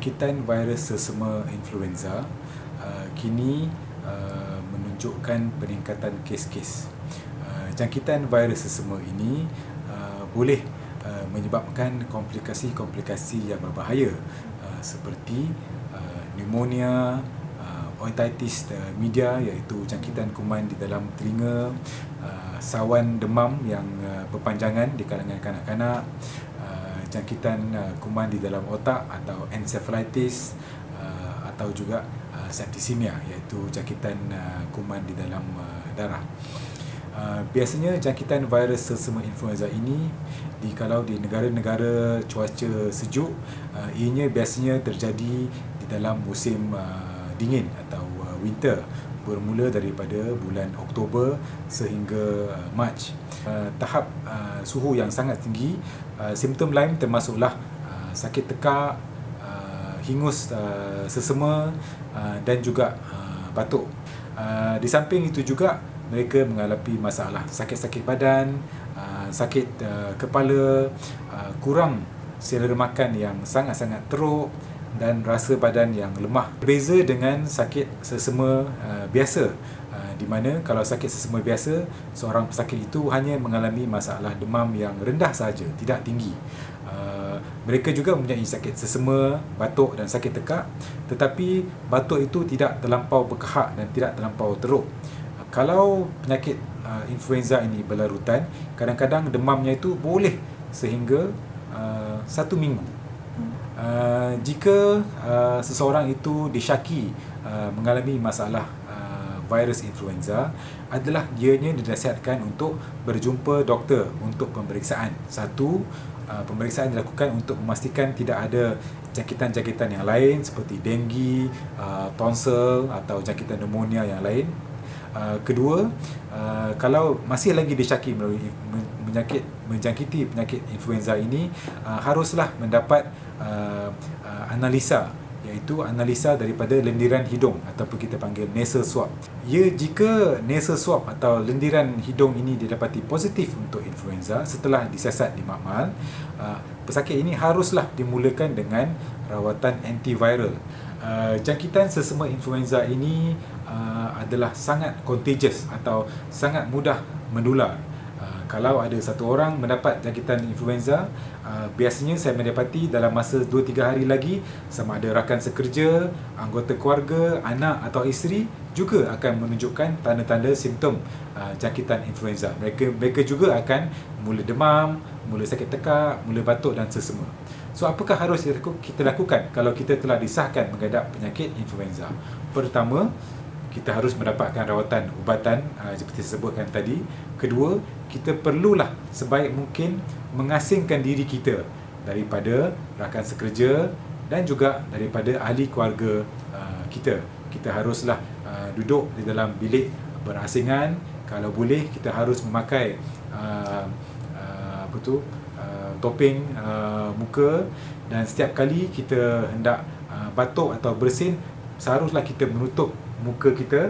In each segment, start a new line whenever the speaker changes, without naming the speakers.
Jangkitan virus sesama influenza kini menunjukkan peningkatan kes-kes. Jangkitan virus sesama ini boleh menyebabkan komplikasi-komplikasi yang berbahaya seperti pneumonia, otitis media iaitu jangkitan kuman di dalam telinga, sawan demam yang berpanjangan di kalangan kanak-kanak, jangkitan kuman di dalam otak atau encephalitis, atau juga septisemia iaitu jangkitan kuman di dalam darah. Biasanya jangkitan virus sesama influenza ini kalau di negara-negara cuaca sejuk, ianya biasanya terjadi di dalam musim dingin atau winter, bermula daripada bulan Oktober sehingga Mac. Tahap suhu yang sangat tinggi, simptom lain termasuklah sakit tekak, hingus sesama dan juga batuk. Di samping itu juga mereka mengalami masalah sakit-sakit badan, sakit kepala, kurang selera makan yang sangat-sangat teruk dan rasa badan yang lemah. Berbeza dengan sakit sesama biasa, di mana kalau sakit sesama biasa, seorang pesakit itu hanya mengalami masalah demam yang rendah sahaja, tidak tinggi. Mereka juga mempunyai sakit sesama, batuk dan sakit tekak, tetapi batuk itu tidak terlampau berkehak dan tidak terlampau teruk. Kalau penyakit influenza ini berlarutan, kadang-kadang demamnya itu boleh sehingga 1 minggu. Jika seseorang itu disyaki mengalami masalah virus influenza, adalah dianya dinasihatkan untuk berjumpa doktor untuk pemeriksaan. Satu, pemeriksaan dilakukan untuk memastikan tidak ada jangkitan-jangkitan yang lain seperti denggi, tonsil atau jangkitan pneumonia yang lain. Kedua, kalau masih lagi disyaki menjangkiti penyakit influenza ini, haruslah mendapat analisa, iaitu analisa daripada lendiran hidung ataupun kita panggil nasal swab. Jika nasal swab atau lendiran hidung ini didapati positif untuk influenza setelah disiasat di makmal, pesakit ini haruslah dimulakan dengan rawatan antiviral. Jangkitan sesama influenza ini adalah sangat contagious atau sangat mudah menular. Kalau ada satu orang mendapat jangkitan influenza, biasanya saya mendapati dalam masa 2-3 hari lagi, sama ada rakan sekerja, anggota keluarga, anak atau isteri juga akan menunjukkan tanda-tanda simptom jangkitan influenza. Mereka juga akan mula demam, mula sakit tekak, mula batuk dan sesama. So, apakah harus kita lakukan kalau kita telah disahkan menghadap penyakit influenza? Pertama, kita harus mendapatkan rawatan ubatan seperti saya sebutkan tadi. Kedua, kita perlulah sebaik mungkin mengasingkan diri kita daripada rakan sekerja dan juga daripada ahli keluarga kita. Kita haruslah duduk di dalam bilik berasingan. Kalau boleh, kita harus memakai topeng muka, dan setiap kali kita hendak batuk atau bersin, seharuslah kita menutup muka kita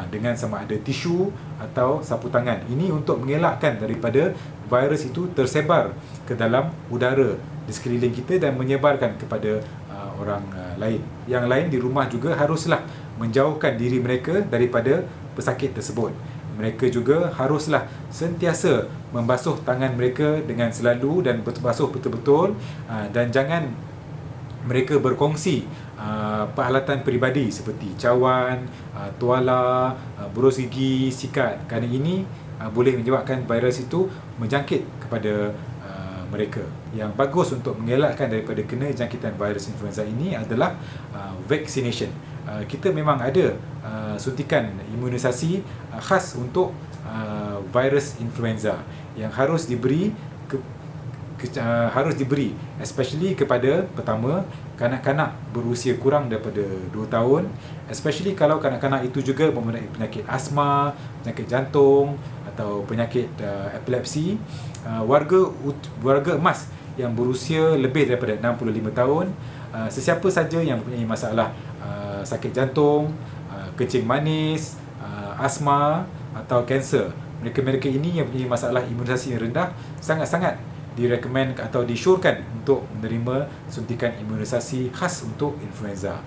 dengan sama ada tisu atau sapu tangan. Ini untuk mengelakkan daripada virus itu tersebar ke dalam udara di sekeliling kita dan menyebarkan kepada orang lain. Yang lain di rumah juga haruslah menjauhkan diri mereka daripada pesakit tersebut. Mereka juga haruslah sentiasa membasuh tangan mereka dengan selalu dan basuh betul-betul, dan jangan mereka berkongsi peralatan peribadi seperti cawan, tuala, buruh gigi, sikat, kerana ini boleh menyebabkan virus itu menjangkit kepada mereka. Yang bagus untuk mengelakkan daripada kena jangkitan virus influenza ini adalah vaccination. Kita memang ada suntikan imunisasi khas untuk virus influenza yang harus diberi especially kepada, pertama, kanak-kanak berusia kurang daripada 2 tahun, especially kalau kanak-kanak itu juga mempunyai penyakit asma, penyakit jantung atau penyakit epilepsi. Warga emas yang berusia lebih daripada 65 tahun, sesiapa saja yang mempunyai masalah sakit jantung, kencing manis, asma atau kanser, mereka-mereka ini yang mempunyai masalah imunisasi yang rendah sangat-sangat direkomend atau disyorkan untuk menerima suntikan imunisasi khas untuk influenza.